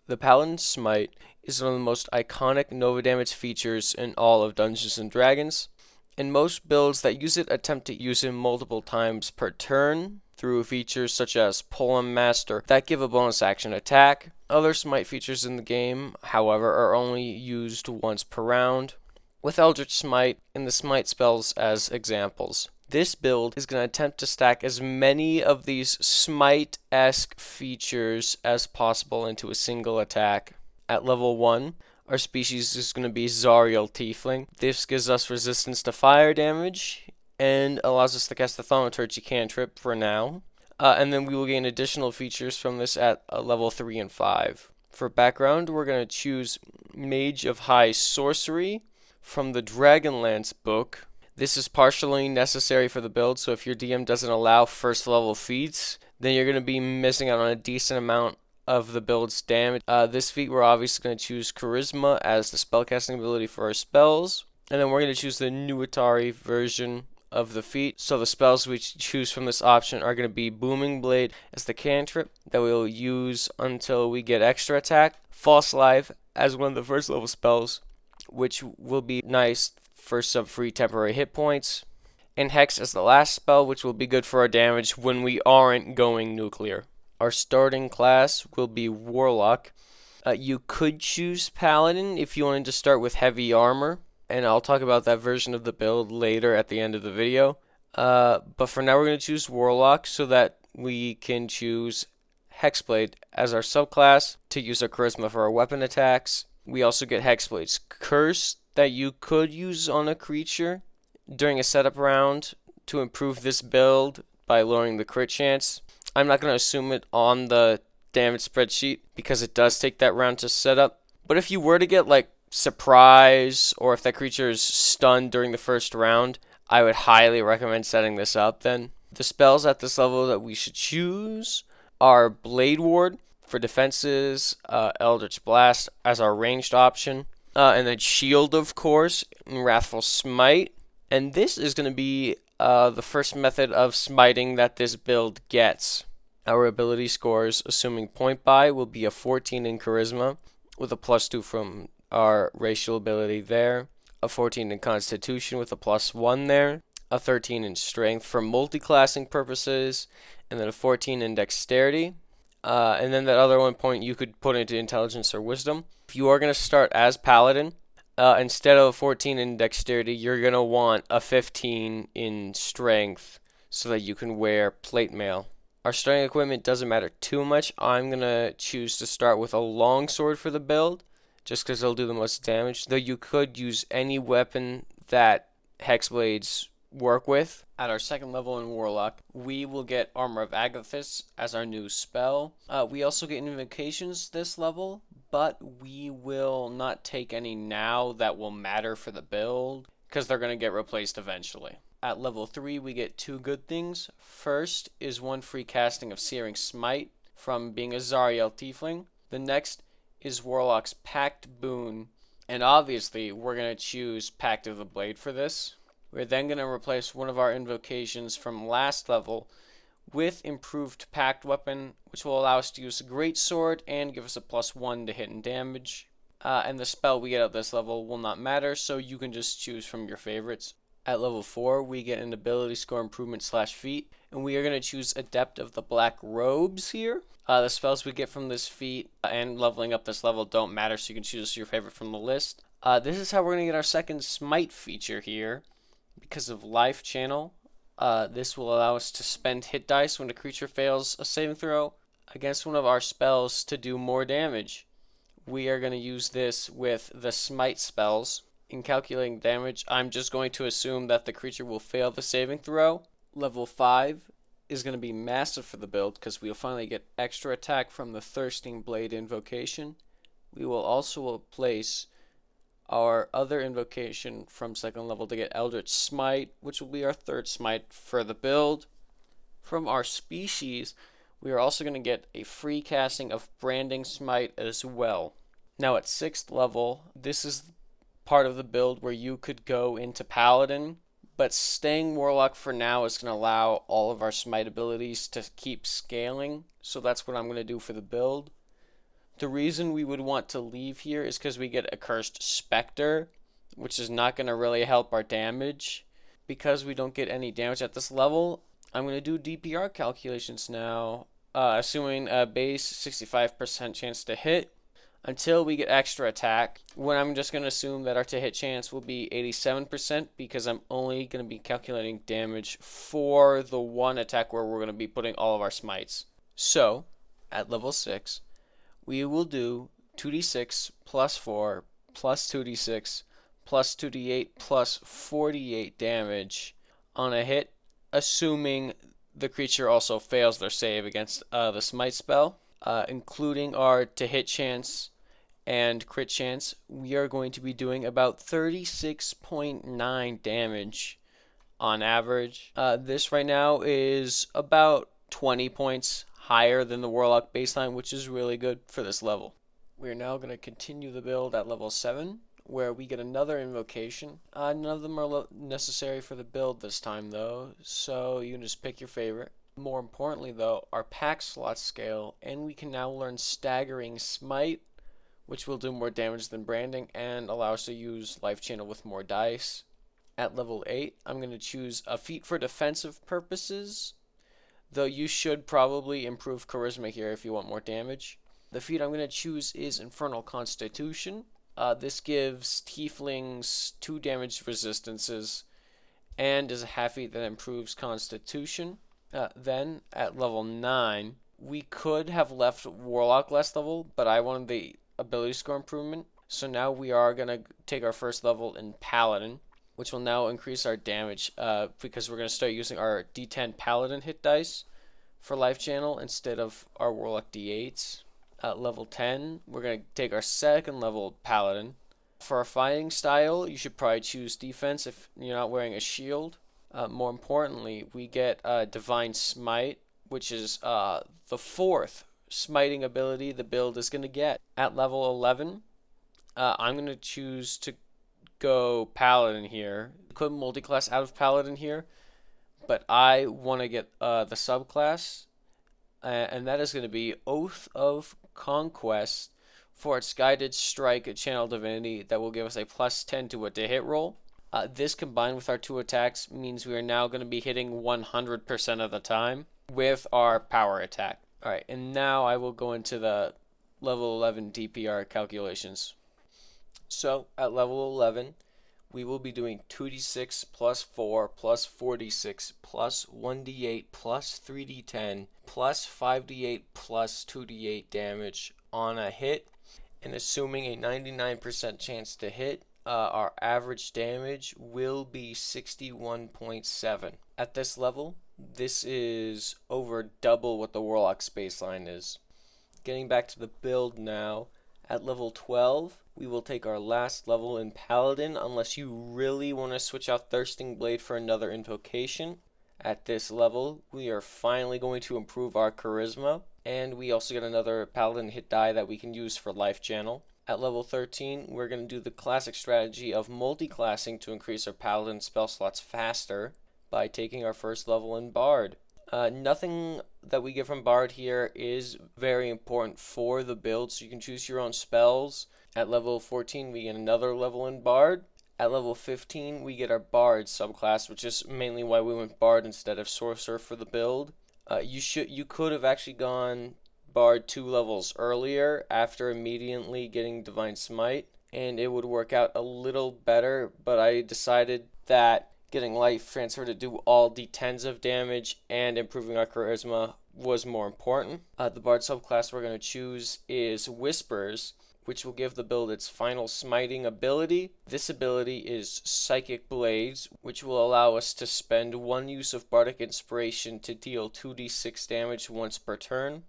The Paladin Smite is one of the most iconic Nova damage features in all of Dungeons and Dragons, and most builds that use it attempt to use it multiple times per turn through features such as Pull and Master that give a bonus action attack. Other Smite features in the game, however, are only used once per round, with Eldritch Smite and the Smite spells as examples. This build is going to attempt to stack as many of these Smite-esque features as possible into a single attack. At level 1, our species is going to be Zariel Tiefling. This gives us resistance to fire damage and allows us to cast the Thaumaturgy cantrip for now. And then we will gain additional features from this at level 3 and 5. For background, we're going to choose Mage of High Sorcery from the Dragonlance book. This is partially necessary for the build, so if your DM doesn't allow first level feats, then you're going to be missing out on a decent amount of the build's damage. This feat, we're obviously going to choose Charisma as the spellcasting ability for our spells, and then we're going to choose the new Atari version of the feat. So the spells we choose from this option are going to be Booming Blade as the cantrip that we'll use until we get extra attack, False Life as one of the first level spells, which will be nice for some free temporary hit points, and Hex as the last spell, which will be good for our damage when we aren't going nuclear. Our starting class will be Warlock. You could choose Paladin if you wanted to start with heavy armor, and I'll talk about that version of the build later at the end of the video. But for now we're going to choose Warlock so that we can choose Hexblade as our subclass to use our Charisma for our weapon attacks. We also get Hexblade's Curse that you could use on a creature during a setup round to improve this build by lowering the crit chance. I'm not going to assume it on the damage spreadsheet because it does take that round to set up. But if you were to get like surprise, or if that creature is stunned during the first round, I would highly recommend setting this up then. The spells at this level that we should choose are Blade Ward for defenses, Eldritch Blast as our ranged option, and then Shield, of course, and Wrathful Smite. And this is going to be the first method of smiting that this build gets. Our ability scores, assuming point buy, will be a 14 in Charisma, with a +2 from our racial ability there, a 14 in Constitution with a +1 there, a 13 in Strength for multi-classing purposes, and then a 14 in Dexterity. And then that other 1 point you could put into Intelligence or Wisdom. If you are going to start as Paladin, instead of a 14 in Dexterity, you're going to want a 15 in Strength so that you can wear Plate Mail. Our starting equipment doesn't matter too much. I'm going to choose to start with a longsword for the build, just because it'll do the most damage, though you could use any weapon that Hexblades work with. At our second level in Warlock, we will get Armor of Agathis as our new spell. We also get Invocations this level, but we will not take any now that will matter for the build, because they're going to get replaced eventually. At level 3, we get 2 good things. First is 1 free casting of Searing Smite from being a Zariel Tiefling. The next is Warlock's Pact Boon, and obviously we're going to choose Pact of the Blade for this. We're then going to replace one of our invocations from last level with Improved Pact Weapon, which will allow us to use a Greatsword and give us a +1 to hit and damage. And the spell we get at this level will not matter, so you can just choose from your favorites. At level 4, we get an ability score improvement / feat, and we are going to choose Adept of the Black Robes here. The spells we get from this feat and leveling up this level don't matter, so you can choose your favorite from the list. This is how we're going to get our second Smite feature here. Because of Life Channel, this will allow us to spend hit dice when a creature fails a saving throw against one of our spells to do more damage. We are going to use this with the Smite spells. In calculating damage, I'm just going to assume that the creature will fail the saving throw. Level 5 is going to be massive for the build because we'll finally get extra attack from the Thirsting Blade invocation. We will also place our other invocation from second level to get Eldritch Smite, which will be our third smite for the build. From our species, we are also going to get a free casting of Branding Smite as well. Now at 6th level, this is part of the build where you could go into Paladin, but staying Warlock for now is going to allow all of our smite abilities to keep scaling, so that's what I'm going to do for the build. The reason we would want to leave here is because we get a cursed specter, which is not going to really help our damage. Because we don't get any damage at this level, I'm going to do DPR calculations now, assuming a base 65% chance to hit until we get extra attack, when I'm just going to assume that our to hit chance will be 87% because I'm only going to be calculating damage for the one attack where we're going to be putting all of our smites. So, at level 6, we will do 2d6 plus 4 plus 2d6 plus 2d8 plus 48 damage on a hit, assuming the creature also fails their save against the smite spell. Including our to hit chance and crit chance, we are going to be doing about 36.9 damage on average. This right now is about 20 points higher than the Warlock baseline, which is really good for this level. We're now going to continue the build at level 7, where we get another invocation. None of them are necessary for the build this time, though, so you can just pick your favorite. More importantly, though, our pack slots scale, and we can now learn Staggering Smite, which will do more damage than Branding and allow us to use Life Channel with more dice. At level 8, I'm going to choose a feat for defensive purposes, though you should probably improve Charisma here if you want more damage. The feat I'm going to choose is Infernal Constitution. This gives Tieflings 2 damage resistances and is a half feat that improves Constitution. Then, at level 9, we could have left Warlock last level, but I wanted the ability score improvement. So now we are going to take our first level in Paladin, which will now increase our damage because we're going to start using our D10 Paladin hit dice for Life Channel instead of our Warlock D8s. At level 10, we're going to take our second level Paladin. For our fighting style, you should probably choose defense if you're not wearing a shield. More importantly, we get Divine Smite, which is the fourth smiting ability the build is going to get. At level 11, I'm going to choose to go Paladin here. You could multi-class out of Paladin here, but I want to get the subclass, and that is going to be Oath of Conquest for its Guided Strike Channel Divinity that will give us a plus 10 to a to hit roll. This combined with our 2 attacks means we are now going to be hitting 100% of the time with our power attack. Alright, and now I will go into the level 11 DPR calculations. So, at level 11, we will be doing 2d6 plus 4 plus 4d6 plus 1d8 plus 3d10 plus 5d8 plus 2d8 damage on a hit. And assuming a 99% chance to hit, our average damage will be 61.7. At this level, this is over double what the Warlock's baseline is. Getting back to the build now, at level 12, we will take our last level in Paladin unless you really want to switch out Thirsting Blade for another invocation. At this level, we are finally going to improve our Charisma, and we also get another Paladin hit die that we can use for Life Channel. At level 13, we're going to do the classic strategy of multi-classing to increase our Paladin spell slots faster by taking our first level in Bard. Nothing that we get from Bard here is very important for the build, so you can choose your own spells. At level 14, we get another level in Bard. At level 15, we get our Bard subclass, which is mainly why we went Bard instead of Sorcerer for the build. You could have actually gone Bard 2 levels earlier after immediately getting Divine Smite, and it would work out a little better, but I decided that getting Life Transfer to do all d10s of damage and improving our Charisma was more important. The Bard subclass we're going to choose is Whispers, which will give the build its final smiting ability. This ability is Psychic Blades, which will allow us to spend 1 use of Bardic Inspiration to deal 2d6 damage once per turn.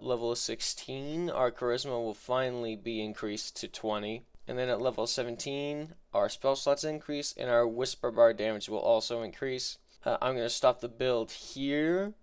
Level 16, our Charisma will finally be increased to 20. And then at level 17, our spell slots increase, and our Whisper Bar damage will also increase. I'm going to stop the build here,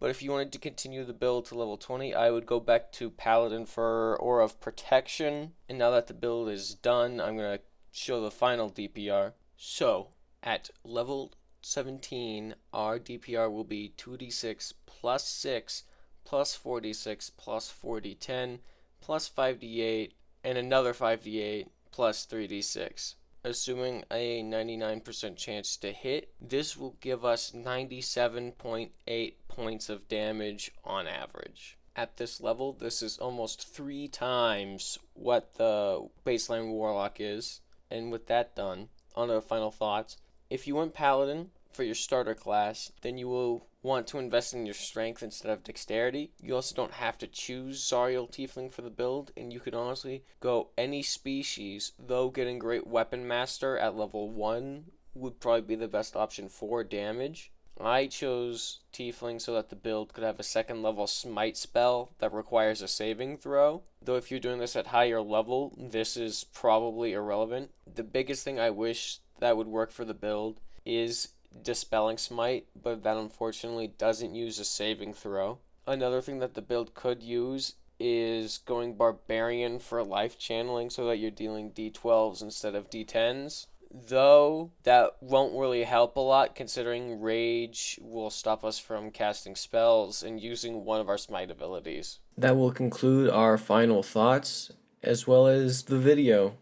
but if you wanted to continue the build to level 20, I would go back to Paladin for Aura of Protection. And now that the build is done, I'm going to show the final DPR. So, at level 17, our DPR will be 2d6 plus 6 plus 4d6 plus 4d10 plus 5d8 and another 5d8 plus 3d6. Assuming a 99% chance to hit, this will give us 97.8 points of damage on average. At this level, this is almost 3 times what the baseline Warlock is. And with that done, on to final thoughts. If you went Paladin for your starter class, then you will want to invest in your strength instead of dexterity. You also don't have to choose Zariel Tiefling for the build, and you could honestly go any species, though getting Great Weapon Master at level 1 would probably be the best option for damage. I chose Tiefling so that the build could have a second level Smite spell that requires a saving throw. Though if you're doing this at higher level, this is probably irrelevant. The biggest thing I wish that would work for the build is Dispelling Smite, but that unfortunately doesn't use a saving throw. Another thing that the build could use is going Barbarian for life channeling so that you're dealing d12s instead of d10s. Though that won't really help a lot considering Rage will stop us from casting spells and using one of our Smite abilities. That will conclude our final thoughts as well as the video.